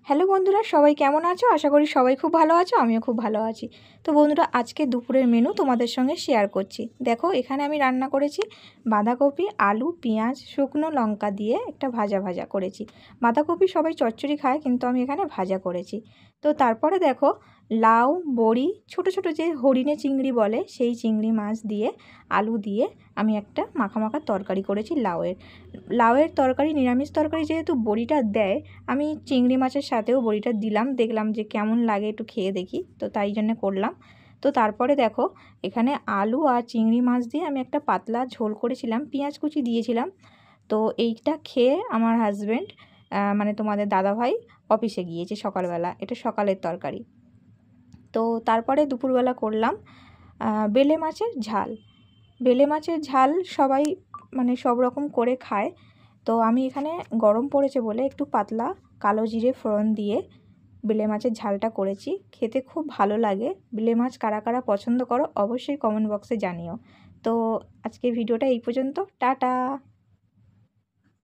Hello বন্ধুরা, সবাই কেমন আছো? আশা করি সবাই খুব ভালো আছো, আমিও খুব ভালো আছি। তো বন্ধুরা, আজকে দুপুরের মেনু তোমাদের সঙ্গে শেয়ার করছি। দেখো, এখানে আমি রান্না করেছি বাঁধাকপি, আলু, পেঁয়াজ, শুকনো লঙ্কা দিয়ে একটা ভাজা করেছি। বাঁধাকপি সবাই চচ্চড়ি খায়, কিন্তু আমি এখানে ভাজা করেছি। তো তারপরে দেখো, লাউ, বড়ি, ছোট ছোট যে হরিণে চিংড়ি বলে সেই চিংড়ি মাছ দিয়ে আলু দিয়ে আমি একটা মাখা তরকারি করেছি। লাউয়ের তরকারি, নিরামিষ তরকারি যেহেতু বড়িটা দেয়, আমি চিংড়ি মাছের সাথেও বড়িটা দিলাম, দেখলাম যে কেমন লাগে একটু খেয়ে দেখি, তো তাই জন্য করলাম। তো তারপরে দেখো, এখানে আলু আর চিংড়ি মাছ দিয়ে আমি একটা পাতলা ঝোল করেছিলাম, পেঁয়াজ কুচি দিয়েছিলাম। তো এইটা খেয়ে আমার হাজব্যান্ড, মানে তোমাদের দাদাভাই, অফিসে গিয়েছে সকালবেলা। এটা সকালের তরকারি। তো তারপরে দুপুরবেলা করলাম বেলে মাছের ঝাল। বেলে মাছের ঝাল সবাই মানে সব রকম করে খায়। তো আমি এখানে গরম পড়েছে বলে একটু পাতলা কালো জিরে ফোড়ন দিয়ে বেলে মাছের ঝালটা করেছি। খেতে খুব ভালো লাগে। বেলে মাছ কারা কারা পছন্দ করো অবশ্যই কমেন্ট বক্সে জানিও। তো আজকে ভিডিওটা এই পর্যন্ত। টাটা।